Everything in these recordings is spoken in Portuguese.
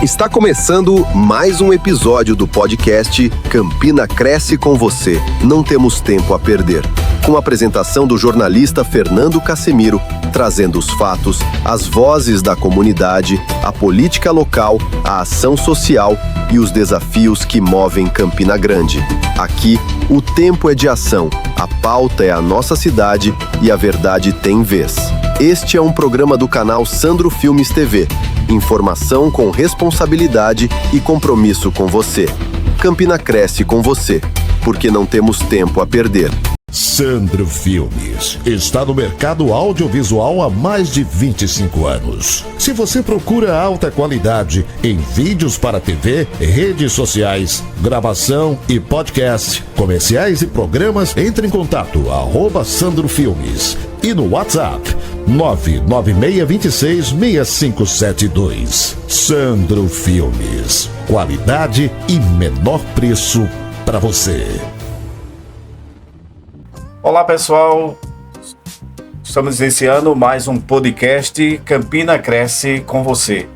Está começando mais um episódio do podcast Campina Cresce com Você. Não temos tempo a perder. Com a apresentação do jornalista Fernando Casemiro, trazendo os fatos, as vozes da comunidade, a política local, a ação social e os desafios que movem Campina Grande. Aqui, o tempo é de ação, a pauta é a nossa cidade e a verdade tem vez. Este é um programa do canal Sandro Filmes TV. Informação com responsabilidade e compromisso com você. Campina Cresce com você, porque não temos tempo a perder. Sandro Filmes está no mercado audiovisual há mais de 25 anos. Se você procura alta qualidade em vídeos para TV, redes sociais, gravação e podcast, comerciais e programas, entre em contato @Sandro Filmes e no WhatsApp 996266572. Sandro Filmes, qualidade e menor preço para você. Olá pessoal, estamos iniciando mais um podcast Campina Cresce com você.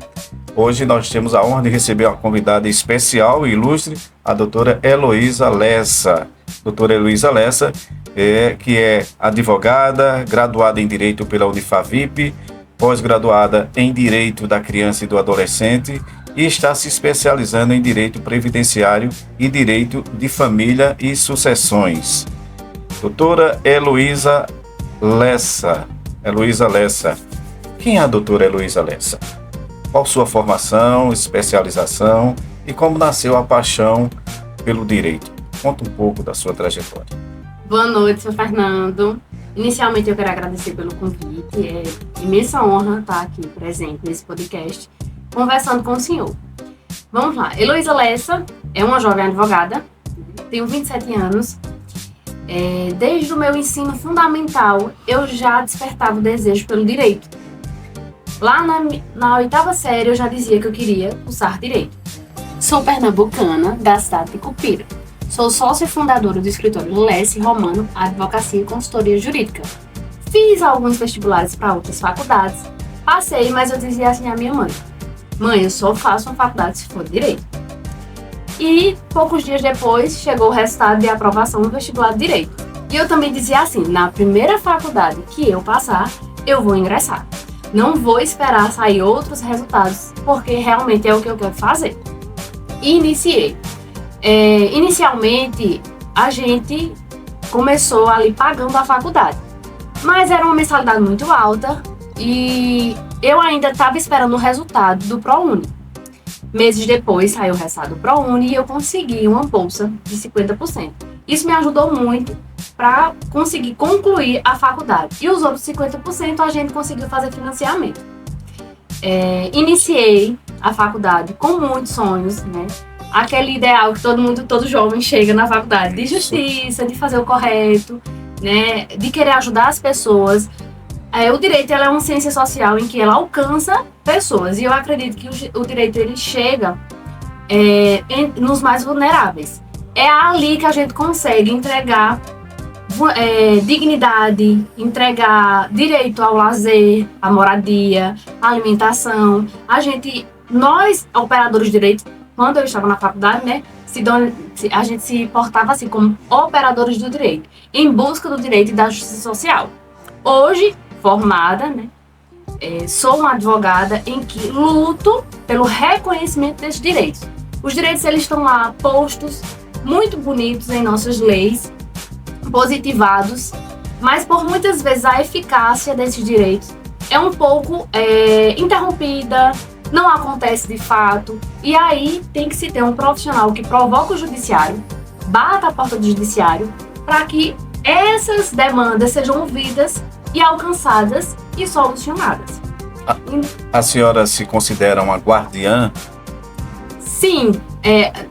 Hoje nós temos a honra de receber uma convidada especial e ilustre, a doutora Heloísa Lessa. Doutora Heloísa Lessa, que é advogada, graduada em Direito pela Unifavip, pós-graduada em Direito da Criança e do Adolescente e está se especializando em Direito Previdenciário e Direito de Família e Sucessões. Doutora Heloísa Lessa. Heloísa Lessa. Quem é a doutora Heloísa Lessa? Qual sua formação, especialização e como nasceu a paixão pelo direito? Conta um pouco da sua trajetória. Boa noite, seu Fernando. Inicialmente eu quero agradecer pelo convite. É imensa honra estar aqui presente nesse podcast, conversando com o senhor. Vamos lá. Heloísa Lessa é uma jovem advogada, tenho 27 anos. Desde o meu ensino fundamental, eu já despertava o desejo pelo direito. Lá na 8ª série, eu já dizia que eu queria cursar direito. Sou pernambucana, da cidade de Cupira. Sou sócia fundadora do escritório Lesse Romano Advocacia e Consultoria Jurídica. Fiz alguns vestibulares para outras faculdades, passei, mas eu dizia assim à minha mãe: mãe, eu só faço uma faculdade se for direito. E poucos dias depois chegou o resultado de aprovação do vestibular de Direito. E eu também dizia assim: na primeira faculdade que eu passar, eu vou ingressar. Não vou esperar sair outros resultados, porque realmente é o que eu quero fazer. E iniciei. Inicialmente, a gente começou ali pagando a faculdade. Mas era uma mensalidade muito alta e eu ainda estava esperando o resultado do ProUni. Meses depois saiu o resultado do ProUni e eu consegui uma bolsa de 50%. Isso me ajudou muito para conseguir concluir a faculdade. E os outros 50% a gente conseguiu fazer financiamento. Iniciei a faculdade com muitos sonhos, né? Aquele ideal que todo jovem chega na faculdade, de justiça, de fazer o correto, né? De querer ajudar as pessoas. O direito é uma ciência social em que ela alcança pessoas, e eu acredito que o direito ele chega nos mais vulneráveis. É ali que a gente consegue entregar dignidade, entregar direito ao lazer, à moradia, à alimentação. Nós, operadores de direito, quando eu estava na faculdade, né, a gente se portava assim como operadores do direito, em busca do direito e da justiça social. Hoje, formada, né? Sou uma advogada em que luto pelo reconhecimento desses direitos. Os direitos eles estão lá postos, muito bonitos em nossas leis, positivados, mas por muitas vezes a eficácia desses direitos é um pouco interrompida, não acontece de fato, e aí tem que se ter um profissional que provoca o judiciário, bata a porta do judiciário, para que essas demandas sejam ouvidas e alcançadas e solucionadas. A senhora se considera uma guardiã? Sim,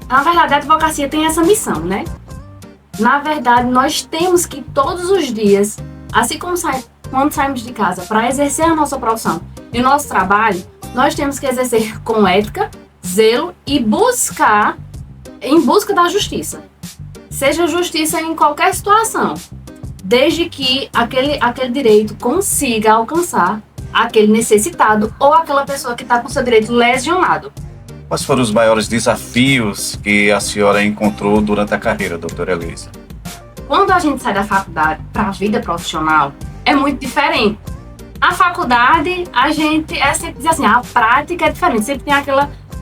na verdade a advocacia tem essa missão, né? Na verdade, nós temos que todos os dias, assim como quando saímos de casa para exercer a nossa profissão e o nosso trabalho, nós temos que exercer com ética, zelo e em busca da justiça. Seja justiça em qualquer situação, desde que aquele direito consiga alcançar aquele necessitado ou aquela pessoa que está com seu direito lesionado. Quais foram os maiores desafios que a senhora encontrou durante a carreira, doutora Heloísa? Quando a gente sai da faculdade para a vida profissional, é muito diferente. A faculdade, a gente sempre diz assim, a prática é diferente. Sempre tem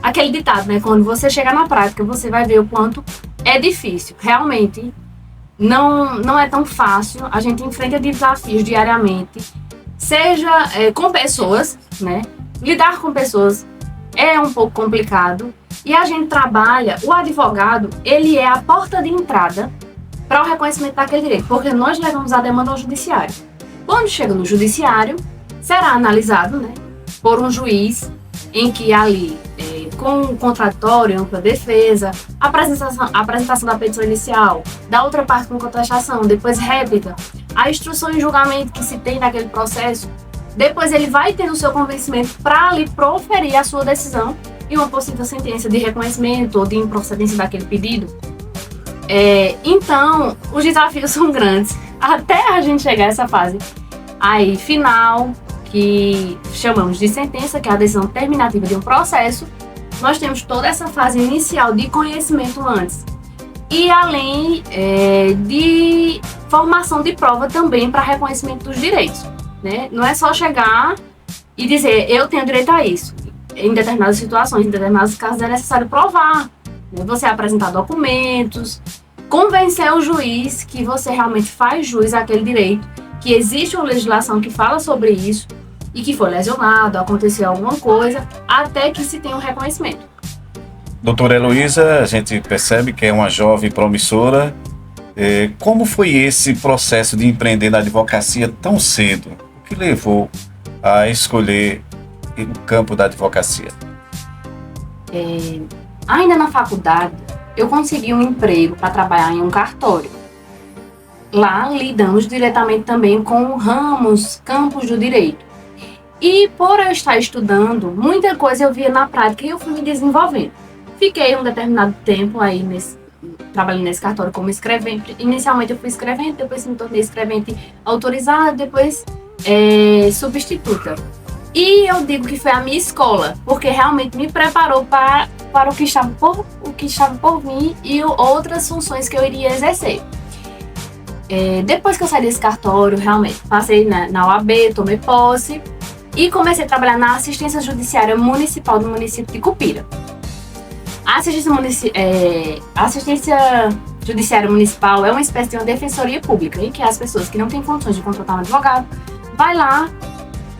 aquele ditado, né? Quando você chegar na prática, você vai ver o quanto é difícil. Realmente, não é tão fácil. A gente enfrenta desafios diariamente. Seja com pessoas, né? Lidar com pessoas é um pouco complicado. E a gente trabalha, o advogado, ele é a porta de entrada para o reconhecimento daquele direito. Porque nós levamos a demanda ao judiciário. Quando chega no judiciário, será analisado, né, por um juiz em que ali, com contraditório, ampla defesa, apresentação da petição inicial, da outra parte com contestação, depois réplica, a instrução e julgamento que se tem naquele processo, depois ele vai ter o seu convencimento para ali proferir a sua decisão e uma possível sentença de reconhecimento ou de improcedência daquele pedido. Então, os desafios são grandes até a gente chegar a essa fase aí final, que chamamos de sentença, que é a decisão terminativa de um processo. Nós temos toda essa fase inicial de conhecimento antes e além de formação de prova também para reconhecimento dos direitos, né? Não é só chegar e dizer eu tenho direito a isso. Em determinadas situações, em determinados casos é necessário provar, né? Você apresentar documentos, convencer o juiz que você realmente faz jus àquele direito, que existe uma legislação que fala sobre isso e que foi lesionado, aconteceu alguma coisa, até que se tenha um reconhecimento. Doutora Heloísa, a gente percebe que é uma jovem promissora. Como foi esse processo de empreender na advocacia tão cedo? O que levou a escolher o campo da advocacia? Ainda na faculdade, eu consegui um emprego para trabalhar em um cartório. Lá lidamos diretamente também com campos do direito. E por eu estar estudando, muita coisa eu via na prática e eu fui me desenvolvendo. Fiquei um determinado tempo aí trabalhando nesse cartório como escrevente. Inicialmente eu fui escrevente, depois me tornei escrevente autorizada, depois substituta. E eu digo que foi a minha escola, porque realmente me preparou para o que estava por vir e outras funções que eu iria exercer. Depois que eu saí desse cartório, realmente, passei na OAB, tomei posse e comecei a trabalhar na assistência judiciária municipal do município de Cupira. A assistência judiciária municipal é uma espécie de uma defensoria pública, em que as pessoas que não têm condições de contratar um advogado, vai lá,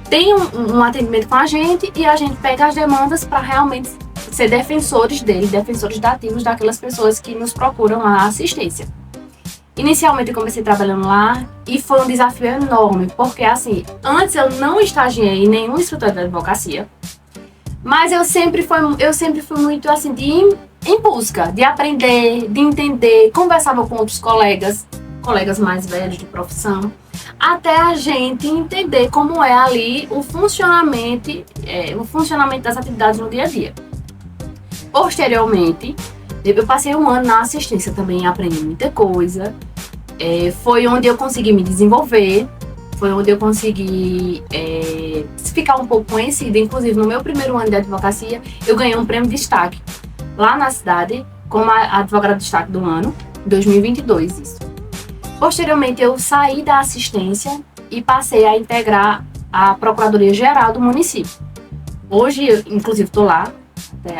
tem um atendimento com a gente e a gente pega as demandas para realmente ser defensores dativos daquelas pessoas que nos procuram a assistência. Inicialmente eu comecei trabalhando lá e foi um desafio enorme, porque assim, antes eu não estagiei em nenhum escritório de advocacia, mas eu sempre fui muito assim, em busca de aprender, de entender, conversava com outros colegas mais velhos de profissão, até a gente entender como é ali o funcionamento das atividades no dia a dia. Posteriormente, eu passei um ano na assistência também, aprendi muita coisa. Foi onde eu consegui me desenvolver, foi onde eu consegui ficar um pouco conhecida. Inclusive, no meu primeiro ano de advocacia, eu ganhei um prêmio de destaque lá na cidade, como a advogada de destaque do ano, 2022, isso. Posteriormente, eu saí da assistência e passei a integrar a Procuradoria-Geral do município. Hoje, inclusive, estou lá,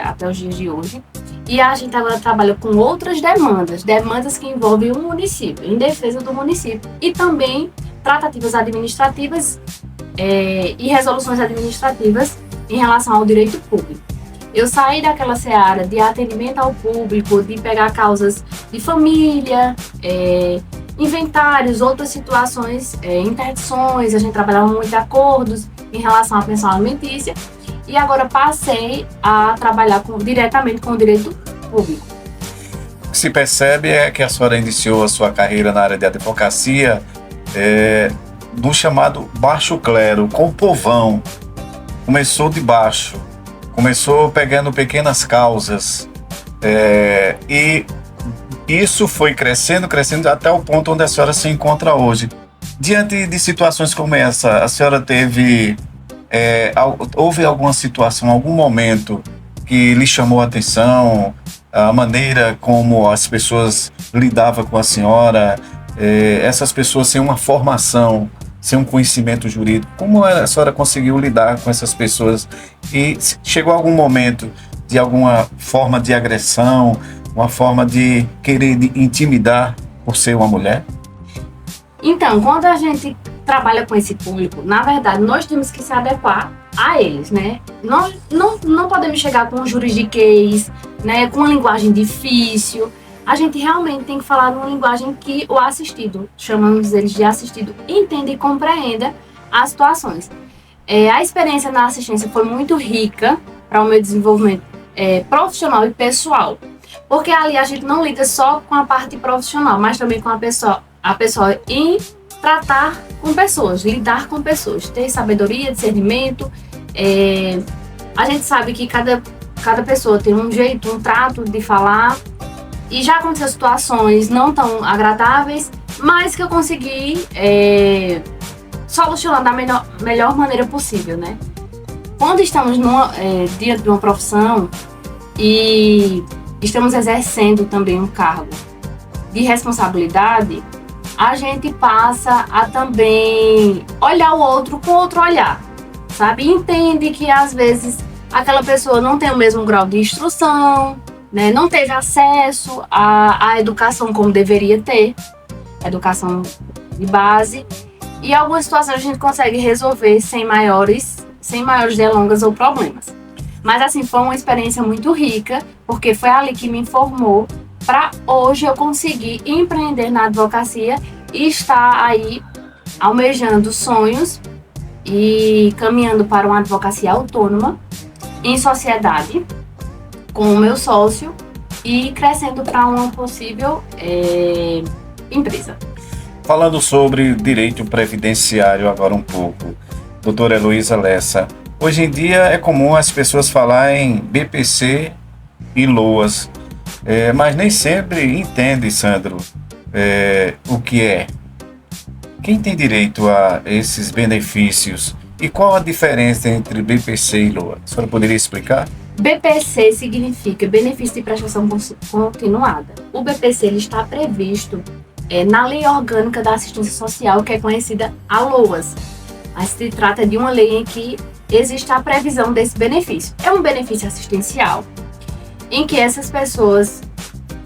até os dias de hoje. E a gente agora trabalha com outras demandas que envolvem o município, em defesa do município. E também tratativas administrativas e resoluções administrativas em relação ao direito público. Eu saí daquela seara de atendimento ao público, de pegar causas de família, inventários, outras situações, interdições, a gente trabalhava muito em acordos em relação à pensão alimentícia. E agora passei a trabalhar diretamente com o direito público. O que se percebe é que a senhora iniciou a sua carreira na área de advocacia no chamado baixo clero, com o povão. Começou de baixo, começou pegando pequenas causas e isso foi crescendo até o ponto onde a senhora se encontra hoje. Diante de situações como essa, a senhora houve alguma situação, algum momento que lhe chamou a atenção, a maneira como as pessoas lidavam com a senhora, essas pessoas sem uma formação, sem um conhecimento jurídico, como a senhora conseguiu lidar com essas pessoas? E chegou algum momento de alguma forma de agressão, uma forma de querer intimidar por ser uma mulher? Então, quando a gente trabalha com esse público, na verdade, nós temos que se adequar a eles, né? Nós não podemos chegar com um juridiquês, né, com uma linguagem difícil. A gente realmente tem que falar numa linguagem que o assistido, chamamos eles de assistido, entenda e compreenda as situações. A experiência na assistência foi muito rica para o meu desenvolvimento profissional e pessoal, porque ali a gente não lida só com a parte profissional, mas também com a pessoa em tratar com pessoas, lidar com pessoas, ter sabedoria, discernimento. A gente sabe que cada pessoa tem um jeito, um trato de falar, e já aconteceu situações não tão agradáveis, mas que eu consegui solucionar da melhor maneira possível, né? Quando estamos diante de uma profissão e estamos exercendo também um cargo de responsabilidade, a gente passa a também olhar o outro com outro olhar, sabe? Entende que às vezes aquela pessoa não tem o mesmo grau de instrução, né? Não teve acesso à educação como deveria ter, educação de base, e algumas situações a gente consegue resolver sem maiores delongas ou problemas. Mas assim, foi uma experiência muito rica, porque foi ali que me formou para hoje eu conseguir empreender na advocacia e estar aí almejando sonhos e caminhando para uma advocacia autônoma, em sociedade, com o meu sócio e crescendo para uma possível empresa. Falando sobre direito previdenciário agora um pouco, doutora Heloísa Lessa, hoje em dia é comum as pessoas falarem BPC e LOAS, mas nem sempre entende, Sandro, o que é. Quem tem direito a esses benefícios e qual a diferença entre BPC e LOA? A senhora poderia explicar? BPC significa benefício de prestação continuada. O BPC ele está previsto na Lei Orgânica da Assistência Social, que é conhecida a LOAS. Mas se trata de uma lei em que existe a previsão desse benefício. É um benefício assistencial em que essas pessoas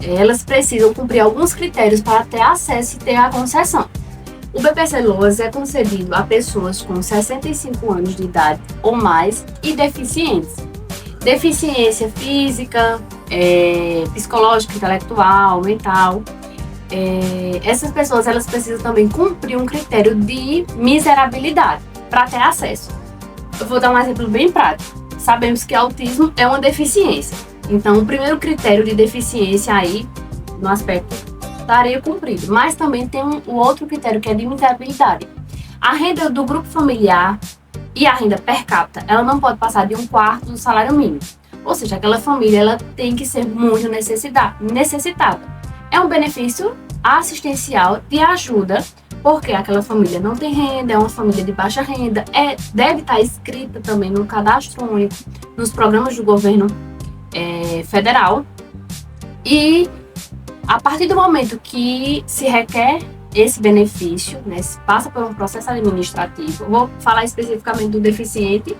elas precisam cumprir alguns critérios para ter acesso e ter a concessão. O BPC LOAS é concedido a pessoas com 65 anos de idade ou mais e deficientes. Deficiência física, psicológica, intelectual, mental. Essas pessoas elas precisam também cumprir um critério de miserabilidade para ter acesso. Eu vou dar um exemplo bem prático. Sabemos que autismo é uma deficiência. Então, o primeiro critério de deficiência aí, no aspecto, estaria cumprido. Mas também tem o outro critério que é de miserabilidade. A renda do grupo familiar e a renda per capita, ela não pode passar de 1/4 do salário mínimo. Ou seja, aquela família ela tem que ser muito necessitada. É um benefício assistencial de ajuda, porque aquela família não tem renda, é uma família de baixa renda, deve estar inscrita também no cadastro único, nos programas do governo federal. E a partir do momento que se requer esse benefício, né, se passa por um processo administrativo, vou falar especificamente do deficiente,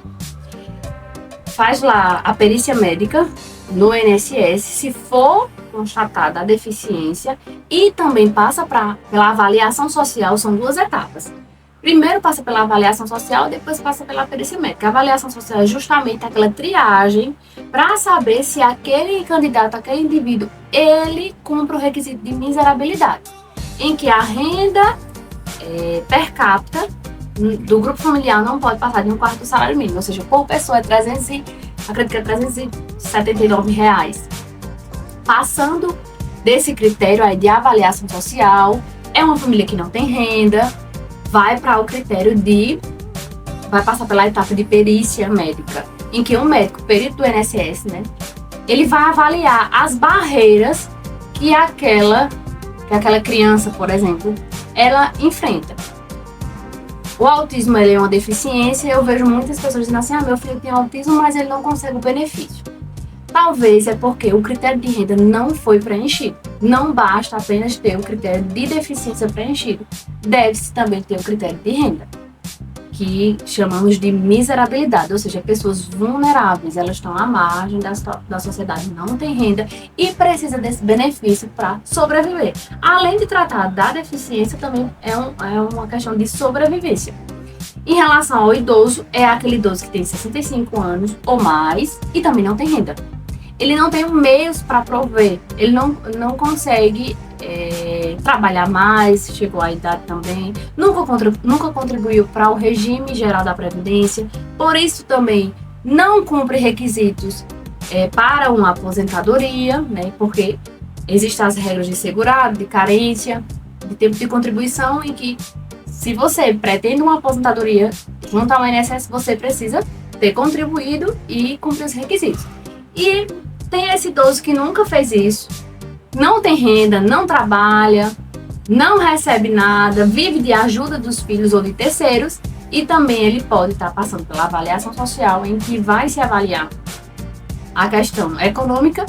faz lá a perícia médica no INSS, se for constatada a deficiência, e também passa pela avaliação social, são 2 etapas. Primeiro passa pela avaliação social, depois passa pela perícia médica. A avaliação social é justamente aquela triagem para saber se aquele candidato, aquele indivíduo, ele cumpre o requisito de miserabilidade, em que a renda per capita do grupo familiar não pode passar de 1/4 do salário mínimo, ou seja, por pessoa acredito que é R$379. Passando desse critério aí de avaliação social, é uma família que não tem renda, vai para o critério vai passar pela etapa de perícia médica, em que um médico, perito do INSS, né, ele vai avaliar as barreiras que aquela criança, por exemplo, ela enfrenta. O autismo ele é uma deficiência, eu vejo muitas pessoas dizendo assim, meu filho tem autismo, mas ele não consegue o benefício. Talvez é porque o critério de renda não foi preenchido. Não basta apenas ter o critério de deficiência preenchido. Deve-se também ter o critério de renda, que chamamos de miserabilidade, ou seja, pessoas vulneráveis, elas estão à margem da sociedade, não têm renda e precisa desse benefício para sobreviver. Além de tratar da deficiência, também é uma questão de sobrevivência. Em relação ao idoso, é aquele idoso que tem 65 anos ou mais e também não tem renda. Ele não tem meios para prover, ele não consegue trabalhar mais, chegou à idade também, nunca contribuiu para o regime geral da Previdência, por isso também não cumpre requisitos para uma aposentadoria, né, porque existem as regras de segurado, de carência, de tempo de contribuição, em que se você pretende uma aposentadoria junto ao INSS, você precisa ter contribuído e cumprir os requisitos. E tem esse idoso que nunca fez isso, não tem renda, não trabalha, não recebe nada, vive de ajuda dos filhos ou de terceiros, e também ele pode estar passando pela avaliação social, em que vai se avaliar a questão econômica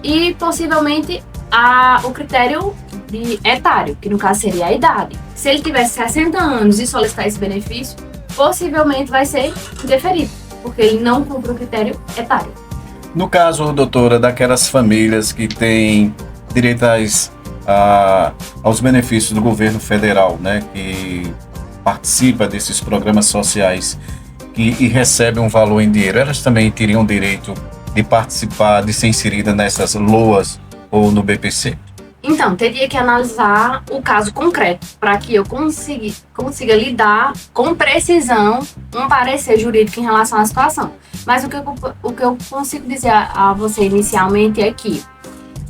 e possivelmente o critério de etário, que no caso seria a idade. Se ele tivesse 60 anos e solicitar esse benefício, possivelmente vai ser indeferido, porque ele não cumpre o critério etário. No caso, doutora, daquelas famílias que têm direito aos benefícios do governo federal, né, que participa desses programas sociais e recebem um valor em dinheiro, elas também teriam direito de participar, de ser inserida nessas LOAs ou no BPC? Então, teria que analisar o caso concreto para que eu consiga lidar com precisão um parecer jurídico em relação à situação. Mas o que eu consigo dizer a você inicialmente é que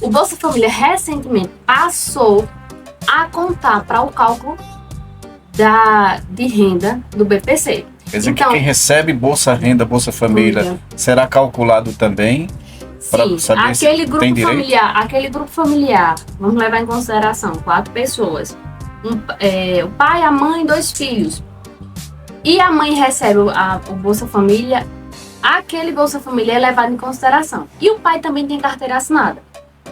o Bolsa Família recentemente passou a contar para o cálculo de renda do BPC. Quer dizer, então, que quem recebe Bolsa Renda, Bolsa Família, será calculado também? Sim, aquele grupo familiar, vamos levar em consideração 4 pessoas, o pai, a mãe e 2 filhos, e a mãe recebe o Bolsa Família, aquele Bolsa Família é levado em consideração, e o pai também tem carteira assinada.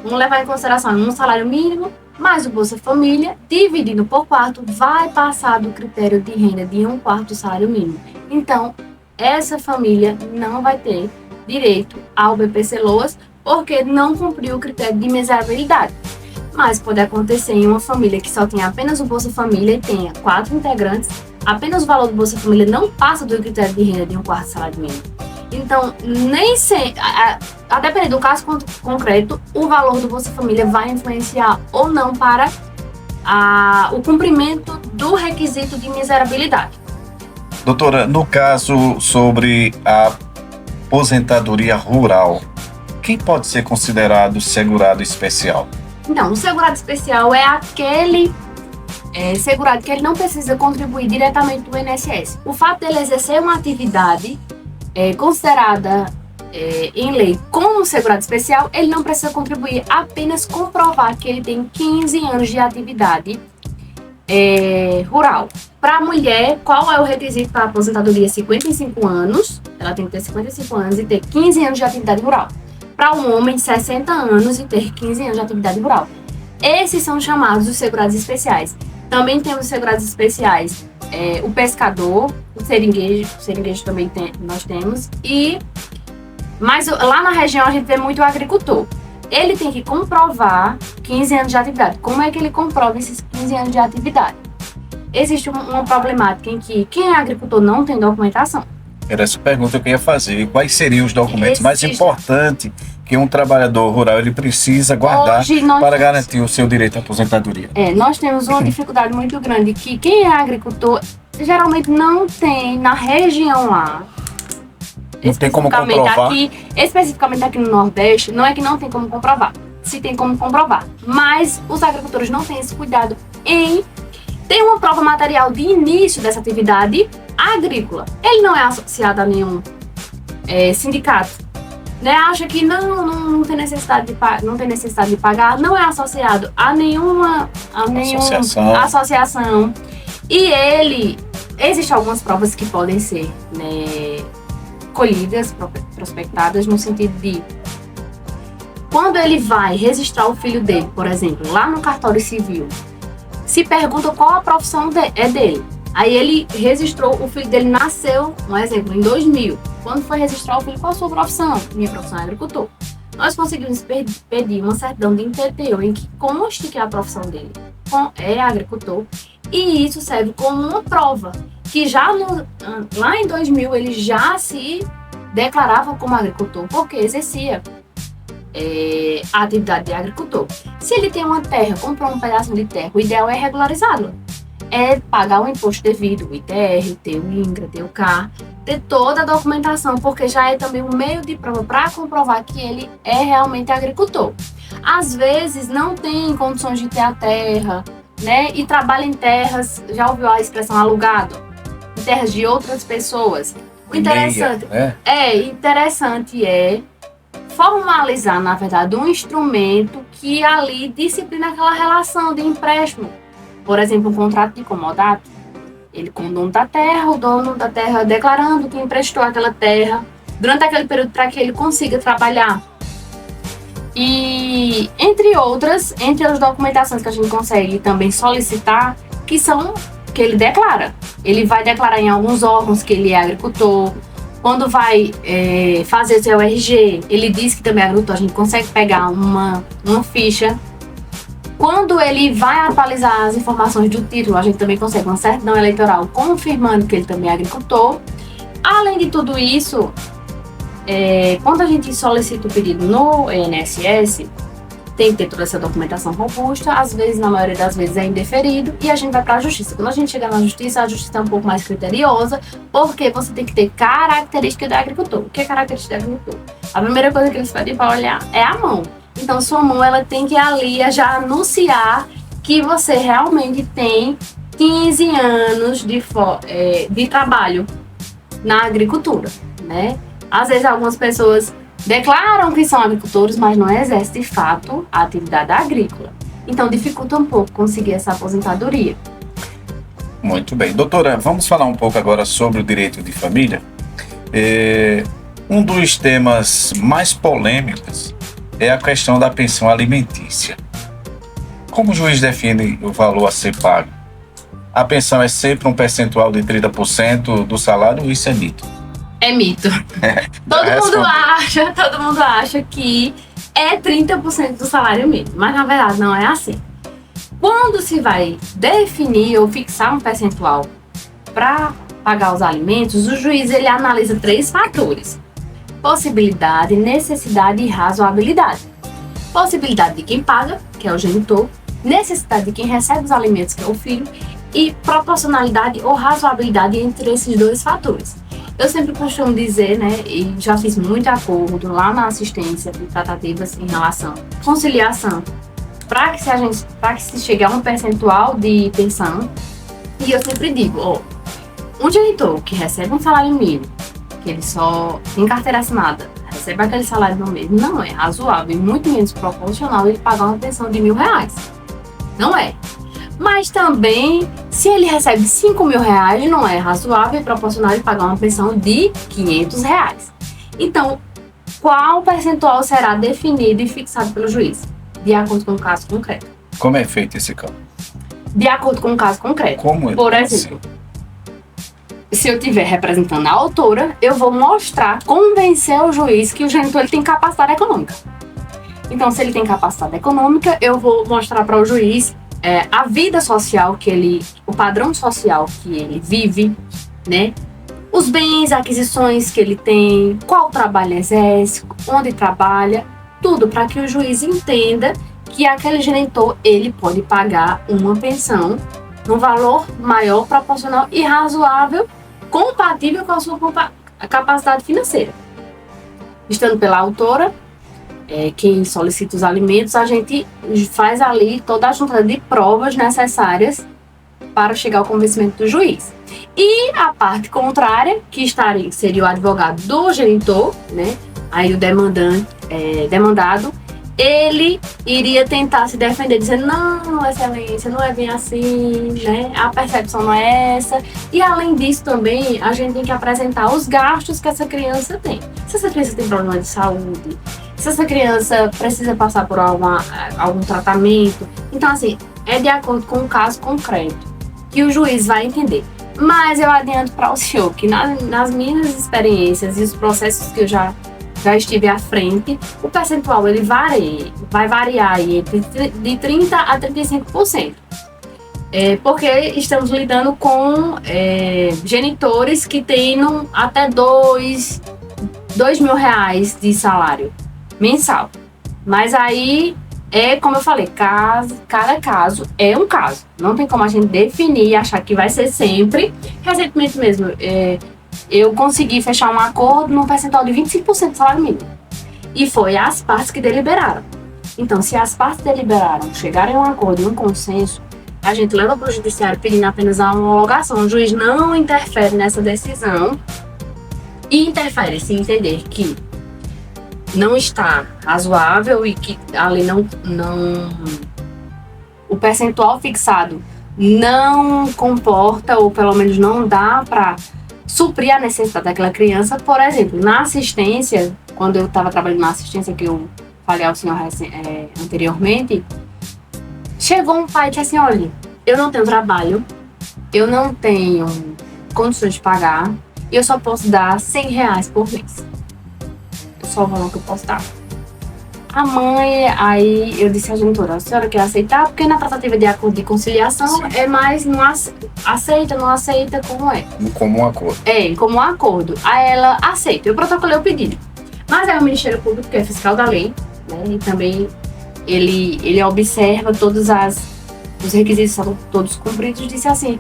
Vamos levar em consideração um salário mínimo, mais o Bolsa Família, dividido por 4, vai passar do critério de renda de 1/4 do salário mínimo. Então, essa família não vai ter direito ao BPC LOAS, porque não cumpriu o critério de miserabilidade. Mas pode acontecer em uma família que só tem apenas o Bolsa Família e tenha 4 integrantes, apenas o valor do Bolsa Família não passa do critério de renda de 1/4 do salário mínimo. Então, nem sempre, a depender do caso concreto, o valor do Bolsa Família vai influenciar ou não para o cumprimento do requisito de miserabilidade. Doutora, no caso sobre a aposentadoria rural, quem pode ser considerado segurado especial? Então, o segurado especial é aquele segurado que ele não precisa contribuir diretamente do INSS. O fato dele exercer uma atividade considerada em lei como segurado especial, ele não precisa contribuir, apenas comprovar que ele tem 15 anos de atividade rural. Para a mulher, qual é o requisito para a aposentadoria? 55 anos, ela tem que ter 55 anos e ter 15 anos de atividade rural. Para um homem, 60 anos e ter 15 anos de atividade rural. Esses são chamados os segurados especiais. Também temos segurados especiais, o pescador, o seringuejo também nós temos, mas lá na região a gente vê muito o agricultor. Ele tem que comprovar 15 anos de atividade. Como é que ele comprova esses 15 anos de atividade? Existe uma problemática em que quem é agricultor não tem documentação. Era essa pergunta que eu ia fazer. Quais seriam os documentos mais importantes que um trabalhador rural ele precisa guardar para garantir o seu direito à aposentadoria? Nós temos uma dificuldade muito grande que quem é agricultor geralmente não tem na região lá. Não tem como comprovar? Especificamente aqui no Nordeste, não é que não tem como comprovar. Se tem como comprovar. Mas os agricultores não têm esse cuidado em ter uma prova material de início dessa atividade agrícola. Ele não é associado a nenhum sindicato, né? Acha que não tem necessidade de pagar, não é associado a nenhuma associação. E existem algumas provas que podem ser, né, colhidas, prospectadas, no sentido de quando ele vai registrar o filho dele, por exemplo, lá no cartório civil, se pergunta qual a profissão dele. Aí ele registrou, o filho dele nasceu, um exemplo, em 2000. Quando foi registrar o filho, qual a sua profissão? Minha profissão é agricultor. Nós conseguimos pedir uma certidão de INTTU em que conste que a profissão dele é agricultor, e isso serve como uma prova, que já lá em 2000 ele já se declarava como agricultor, porque exercia a atividade de agricultor. Se ele tem uma terra, comprou um pedaço de terra, o ideal é regularizá-lo. É pagar o imposto devido, o ITR, ter o INCRA, ter o CAR, ter toda a documentação, porque já é também um meio de prova para comprovar que ele é realmente agricultor. Às vezes não tem condições de ter a terra, né? E trabalha em terras, já ouviu a expressão alugado? Em terras de outras pessoas. O interessante interessante é formalizar, na verdade, um instrumento que ali disciplina aquela relação de empréstimo. Por exemplo, um contrato de comodato, ele com o dono da terra declarando que emprestou aquela terra durante aquele período para que ele consiga trabalhar. E entre as documentações que a gente consegue também solicitar, que ele declara. Ele vai declarar em alguns órgãos que ele é agricultor. Quando vai fazer seu RG, ele diz que também é agricultor, a gente consegue pegar uma ficha. Quando ele vai atualizar as informações do título, a gente também consegue uma certidão eleitoral confirmando que ele também é agricultor. Além de tudo isso, quando a gente solicita o pedido no INSS, tem que ter toda essa documentação robusta. Às vezes, na maioria das vezes, é indeferido e a gente vai para a justiça. Quando a gente chega na justiça, a justiça é um pouco mais criteriosa, porque você tem que ter característica do agricultor. O que é característica do agricultor? A primeira coisa que eles pedem para olhar é a mão. Então, sua mão, ela tem que ali já anunciar que você realmente tem 15 anos de trabalho na agricultura, né? Às vezes, algumas pessoas declaram que são agricultores, mas não exercem, de fato, a atividade agrícola. Então, dificulta um pouco conseguir essa aposentadoria. Muito bem. Doutora, vamos falar um pouco agora sobre o direito de família. Um dos temas mais polêmicos é a questão da pensão alimentícia. Como o juiz define o valor a ser pago? A pensão é sempre um percentual de 30% do salário? Isso é mito? É mito. Todo mundo acha que é 30% do salário mínimo, mas na verdade não é assim. Quando se vai definir ou fixar um percentual para pagar os alimentos, o juiz ele analisa 3 fatores: possibilidade, necessidade e razoabilidade. Possibilidade de quem paga, que é o genitor, necessidade de quem recebe os alimentos, que é o filho, e proporcionalidade ou razoabilidade entre esses 2 fatores. Eu sempre costumo dizer, né, e já fiz muito acordo lá na assistência de tratativas em relação à conciliação, para que se chegue a um percentual de pensão. E eu sempre digo, um genitor que recebe um salário mínimo, que ele só tem carteira assinada, recebe aquele salário no mês, não é razoável e muito menos proporcional ele pagar uma pensão de R$1.000. Não é. Mas também, se ele recebe R$5.000, não é razoável e proporcional ele pagar uma pensão de R$500. Então, qual percentual será definido e fixado pelo juiz? De acordo com o caso concreto. Como é feito esse cálculo? De acordo com o caso concreto. Como é? Por exemplo, se eu estiver representando a autora, eu vou mostrar, convencer o juiz que o genitor ele tem capacidade econômica. Então, se ele tem capacidade econômica, eu vou mostrar para o juiz a vida social o padrão social que ele vive, né? Os bens, aquisições que ele tem, qual trabalho exerce, onde trabalha, tudo para que o juiz entenda que aquele genitor ele pode pagar uma pensão num valor maior, proporcional e razoável, compatível com a sua capacidade financeira. Estando pela autora, quem solicita os alimentos, a gente faz ali toda a junta de provas necessárias para chegar ao convencimento do juiz. E a parte contrária, que seria o advogado do genitor, né? Aí o demandado, ele iria tentar se defender, dizendo, não, excelência, não é bem assim, né? A percepção não é essa. E além disso também, a gente tem que apresentar os gastos que essa criança tem. Se essa criança tem problema de saúde, se essa criança precisa passar por algum tratamento. Então, assim, é de acordo com o caso concreto que o juiz vai entender. Mas eu adianto para o senhor que nas minhas experiências e os processos que eu já estive à frente, o percentual ele vai variar aí de 30% a 35%. Porque estamos lidando com genitores que tenham até R$2 mil de salário mensal. Mas aí, como eu falei, cada caso é um caso. Não tem como a gente definir e achar que vai ser sempre. Recentemente mesmo, eu consegui fechar um acordo num percentual de 25% do salário mínimo. E foi as partes que deliberaram. Então, se as partes deliberaram, chegarem a um acordo e um consenso, a gente leva para o judiciário pedindo apenas a homologação. O juiz não interfere nessa decisão e interfere se entender que não está razoável e que ali não o percentual fixado não comporta, ou pelo menos não dá para suprir a necessidade daquela criança. Por exemplo, na assistência, quando eu estava trabalhando na assistência, que eu falei ao senhor anteriormente, chegou um pai e disse assim: olha, eu não tenho trabalho, eu não tenho condições de pagar e eu só posso dar R$100 por mês. É só o valor que eu posso dar. A mãe, aí eu disse à genitora: a senhora quer aceitar? Porque na tratativa de acordo de conciliação, sim, é mais não aceita, como é? Em comum acordo. Em comum acordo. Aí ela aceita. Eu protocolei o pedido. Mas aí o Ministério Público, que é fiscal da lei, né, e também ele observa todos os requisitos são todos cumpridos, disse assim,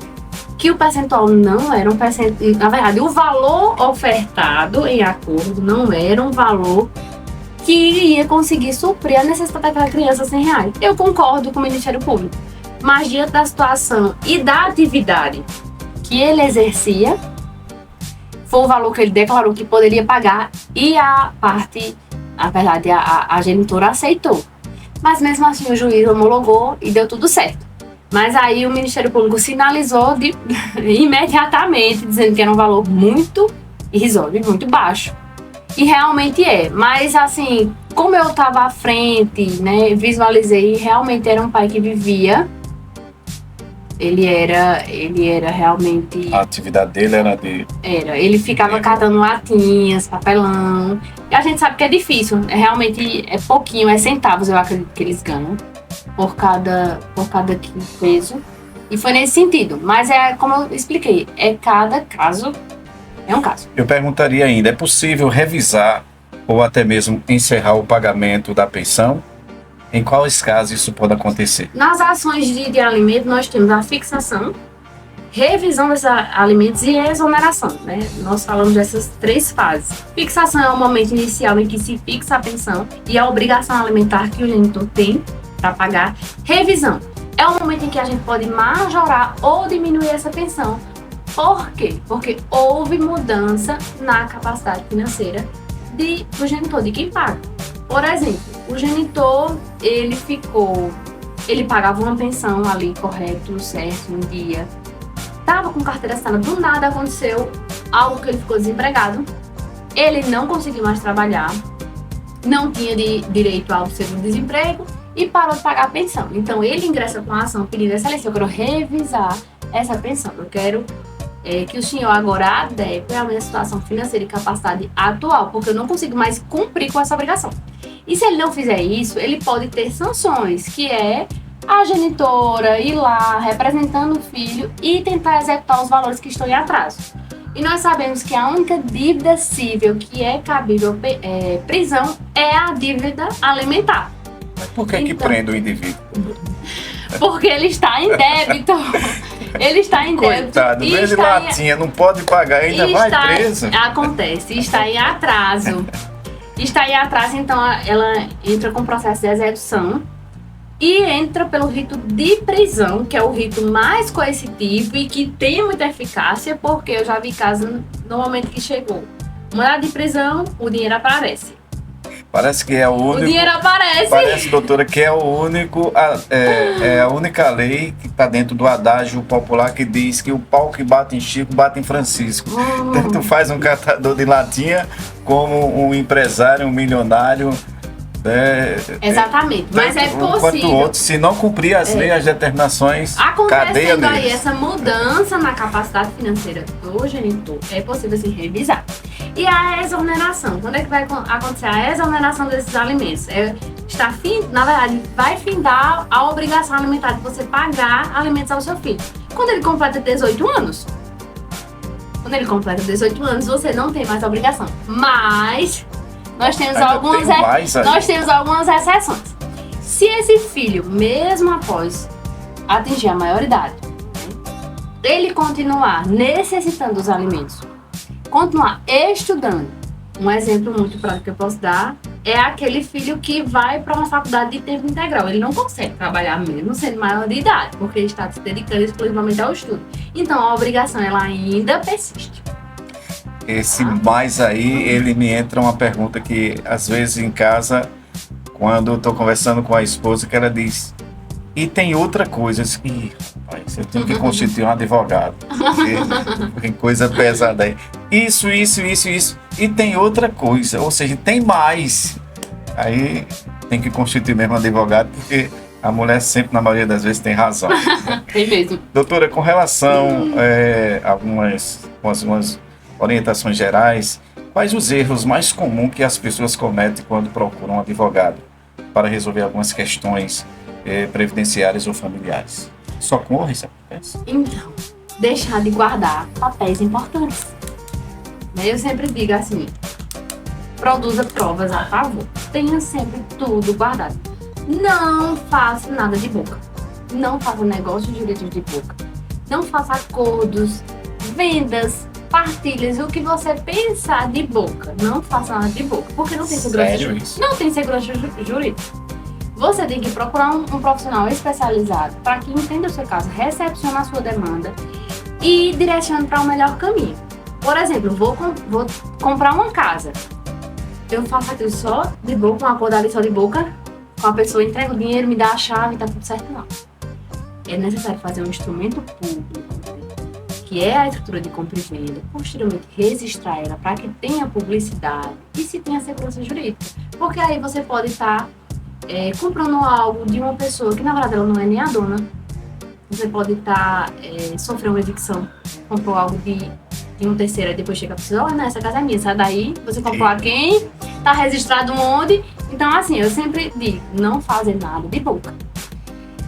que o percentual não era um percentual, na verdade, o valor ofertado em acordo não era um valor que iria conseguir suprir a necessidade daquela criança R$100. Eu concordo com o Ministério Público, mas diante da situação e da atividade que ele exercia, foi o valor que ele declarou que poderia pagar e a parte, na verdade, a genitora aceitou. Mas mesmo assim o juiz homologou e deu tudo certo. Mas aí o Ministério Público sinalizou imediatamente, dizendo que era um valor muito irrisório, muito baixo. E realmente é. Mas assim, como eu estava à frente, né, visualizei, realmente era um pai que vivia. Ele era realmente... A atividade dele era de... Ele ficava catando latinhas, papelão. E a gente sabe que é difícil. Realmente é pouquinho, é centavos, eu acredito que eles ganham por cada peso. E foi nesse sentido. Mas como eu expliquei, cada caso é um caso. Eu perguntaria ainda, é possível revisar ou até mesmo encerrar o pagamento da pensão? Em quais casos isso pode acontecer? Nas ações de alimento, nós temos a fixação, revisão desses alimentos e exoneração, né? Nós falamos dessas 3 fases. Fixação é o momento inicial em que se fixa a pensão e a obrigação alimentar que o genitor tem para pagar. Revisão é o momento em que a gente pode majorar ou diminuir essa pensão. Por quê? Porque houve mudança na capacidade financeira do genitor, de quem paga. Por exemplo, o genitor, ele pagava uma pensão ali, correto, certo, um dia. Tava com carteira assinada, do nada aconteceu algo que ele ficou desempregado. Ele não conseguiu mais trabalhar, não tinha direito ao seguro-desemprego e parou de pagar a pensão. Então ele ingressa com a ação pedindo excelência: eu quero revisar essa pensão, eu quero que o senhor agora adeque à minha situação financeira e capacidade atual, porque eu não consigo mais cumprir com essa obrigação. E se ele não fizer isso, ele pode ter sanções, que é a genitora ir lá representando o filho e tentar executar os valores que estão em atraso. E nós sabemos que a única dívida cível que é cabível prisão é a dívida alimentar. Mas por que prende o indivíduo? Porque ele está em débito. Ele está em débito. Coitado, vem de latinha, não pode pagar, ainda vai preso. Acontece, está em atraso. Está em atraso, então ela entra com processo de execução e entra pelo rito de prisão, que é o rito mais coercitivo e que tem muita eficácia, porque eu já vi casos no momento que chegou mandado de prisão, o dinheiro aparece. Parece que é o único. O dinheiro aparece. Parece, doutora, que é o único. É a única lei que está dentro do adágio popular que diz que o pau que bate em Chico bate em Francisco. Tanto faz um catador de latinha como um empresário, um milionário, Exatamente, mas é Quanto possível. outro, se não cumprir as leis, as determinações, cadeia Acontecendo aí deles. essa mudança na capacidade financeira do genitor, é possível se revisar. E a exoneração, quando é que vai acontecer a exoneração desses alimentos? Na verdade, vai findar a obrigação alimentar de você pagar alimentos ao seu filho. Quando ele completa 18 anos. Quando ele completa 18 anos, você não tem mais obrigação. Mas nós temos nós temos algumas exceções. Se esse filho, mesmo após atingir a maioridade, ele continuar necessitando dos alimentos, continuar estudando, um exemplo muito prático que eu posso dar é aquele filho que vai para uma faculdade de tempo integral. Ele não consegue trabalhar mesmo sendo maior de idade, porque ele está se dedicando exclusivamente ao estudo. Então a obrigação ela ainda persiste. Esse mais aí, ele me entra uma pergunta que às vezes em casa, quando eu tô conversando com a esposa, que ela diz, e tem outra coisa, ih, rapaz, eu tenho que constituir um advogado, porque coisa pesada aí. Isso, e tem outra coisa, ou seja, tem mais. Aí tem que constituir mesmo um advogado, porque a mulher sempre, na maioria das vezes, tem razão. Tem mesmo. Doutora, com relação a algumas orientações gerais, quais os erros mais comuns que as pessoas cometem quando procuram um advogado para resolver algumas questões previdenciárias ou familiares? Socorre, isso acontece? Então, deixar de guardar papéis importantes. Eu sempre digo assim, produza provas a favor. Tenha sempre tudo guardado. Não faça nada de boca. Não faça negócios jurídicos de boca. Não faça acordos, vendas, partilhas, o que você pensar de boca. Não faça nada de boca, porque não tem segurança jurídica. Não tem segurança jurídica. Você tem que procurar um profissional especializado para que entenda o seu caso, recepcione a sua demanda e direcione para o melhor caminho. Por exemplo, vou comprar uma casa. Eu faço aquilo só de boca, um acordo ali só de boca, com a pessoa entrega o dinheiro, me dá a chave e tá tudo certo, não. É necessário fazer um instrumento público, que é a escritura de compra e venda, posteriormente registrar ela para que tenha publicidade e se tenha segurança jurídica. Porque aí você pode estar comprando algo de uma pessoa que na verdade ela não é nem a dona. Você pode estar sofrendo uma evicção, comprou algo de um terceiro e depois chega a pessoa, olha, essa casa é minha, sai daí, você comprou a quem, tá registrado onde. Então assim, eu sempre digo, não fazer nada de boca.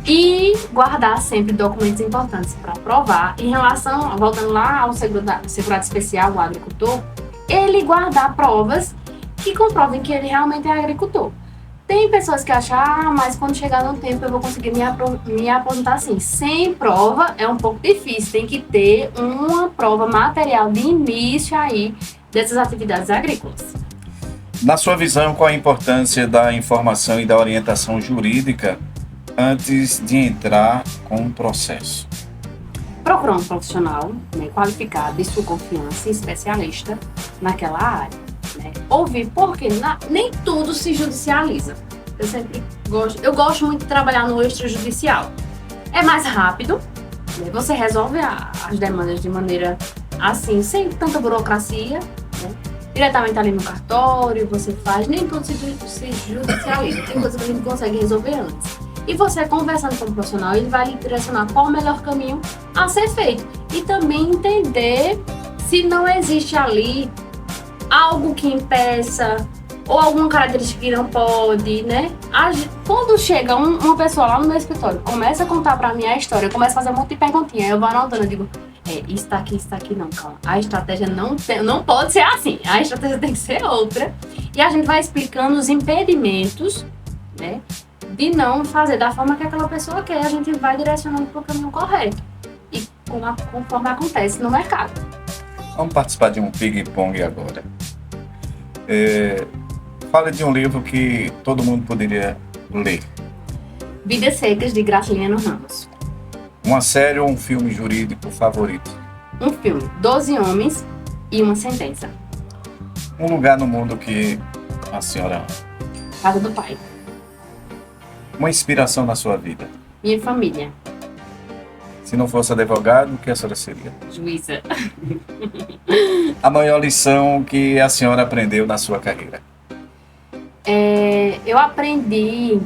E guardar sempre documentos importantes para provar. Em relação, voltando lá ao segurado especial, o agricultor, ele guardar provas que comprovem que ele realmente é agricultor. Tem pessoas que acham, mas quando chegar no tempo eu vou conseguir me aposentar assim. Sem prova é um pouco difícil, tem que ter uma prova material de início aí dessas atividades agrícolas. Na sua visão, qual a importância da informação e da orientação jurídica antes de entrar com um processo? Procurar um profissional qualificado, de sua confiança e especialista naquela área. Ouvir, porque nem tudo se judicializa. Eu gosto muito de trabalhar no extrajudicial. É mais rápido, você resolve as demandas de maneira assim, sem tanta burocracia, diretamente ali no cartório, você faz, nem tudo se judicializa. Tem coisas que a gente consegue resolver antes. E você conversando com o profissional, ele vai lhe direcionar qual o melhor caminho a ser feito. E também entender se não existe ali algo que impeça ou alguma característica que não pode, Quando chega uma pessoa lá no meu escritório, começa a contar pra mim a história, eu começo a fazer um monte de perguntinhas, eu vou anotando, eu digo, isso tá aqui, não, calma. A estratégia não pode ser assim, a estratégia tem que ser outra. E a gente vai explicando os impedimentos, de não fazer da forma que aquela pessoa quer, a gente vai direcionando pro caminho correto. E conforme acontece no mercado. Vamos participar de um ping-pong agora. Fala de um livro que todo mundo poderia ler. Vidas Secas, de Graciliano Ramos. Uma série ou um filme jurídico favorito? Um filme, 12 Homens e uma Sentença. Um lugar no mundo que a senhora ama? Casa do Pai. Uma inspiração na sua vida? Minha família. Se não fosse advogado, o que a senhora seria? Juíza. A maior lição que a senhora aprendeu na sua carreira? eu aprendi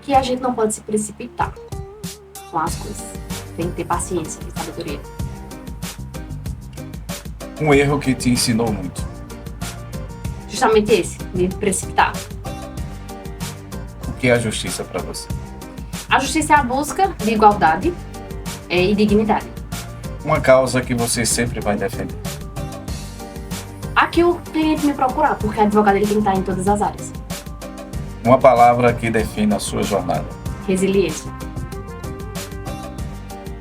que a gente não pode se precipitar com as coisas. Tem que ter paciência e sabedoria. Um erro que te ensinou muito. Justamente esse, me precipitar. O que é a justiça para você? A justiça é a busca de igualdade e dignidade. Uma causa que você sempre vai defender. Aqui o cliente me procurar, porque advogado ele tem que estar em todas as áreas. Uma palavra que define a sua jornada. Resiliência.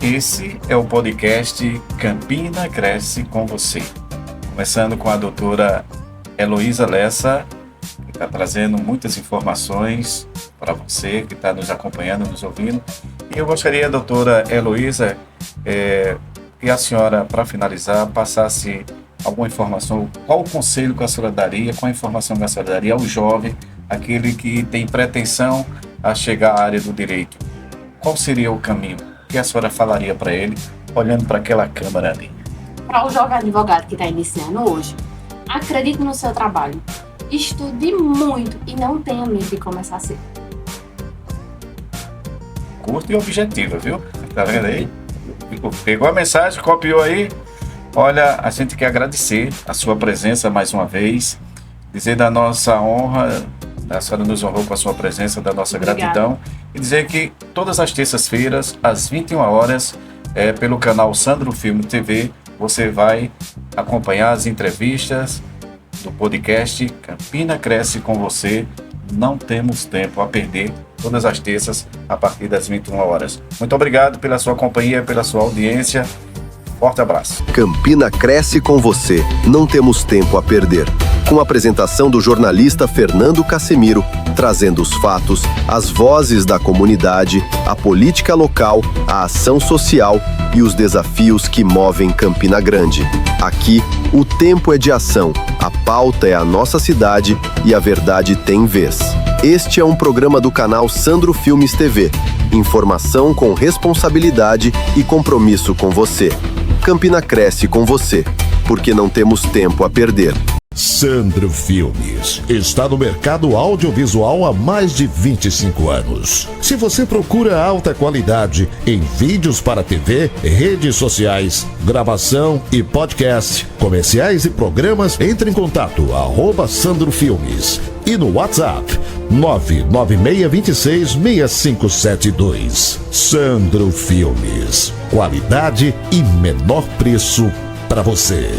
Esse é o podcast Campina Cresce com você. Começando com a doutora Heloísa Lessa, que está trazendo muitas informações para você que está nos acompanhando, nos ouvindo. E eu gostaria, doutora Heloísa, que a senhora, para finalizar, passasse alguma informação, qual o conselho que a senhora daria, qual a informação que a senhora daria ao jovem, aquele que tem pretensão a chegar à área do direito. Qual seria o caminho? O que a senhora falaria para ele, olhando para aquela câmera ali? Para o jovem advogado que está iniciando hoje, acredite no seu trabalho, estude muito e não tenha medo de começar cedo. Curto e objetivo, viu? Tá vendo aí? Pegou a mensagem, copiou aí? Olha, a gente quer agradecer a sua presença mais uma vez, dizer da nossa honra, a senhora nos honrou com a sua presença, da nossa gratidão, e dizer que todas as terças-feiras, às 21 horas, pelo canal Sandro Filme TV, você vai acompanhar as entrevistas do podcast Campina Cresce com você. Não temos tempo a perder, todas as terças, a partir das 21 horas. Muito obrigado pela sua companhia, pela sua audiência. Forte abraço. Campina Cresce com você. Não temos tempo a perder. Com a apresentação do jornalista Fernando Casemiro, trazendo os fatos, as vozes da comunidade, a política local, a ação social e os desafios que movem Campina Grande. Aqui, o tempo é de ação, a pauta é a nossa cidade e a verdade tem vez. Este é um programa do canal Sandro Filmes TV. Informação com responsabilidade e compromisso com você. Campina Cresce com você, porque não temos tempo a perder. Sandro Filmes está no mercado audiovisual há mais de 25 anos. Se você procura alta qualidade em vídeos para TV, redes sociais, gravação e podcast, comerciais e programas, entre em contato @Sandro Filmes e no WhatsApp 996266572. Sandro Filmes, qualidade e menor preço para você.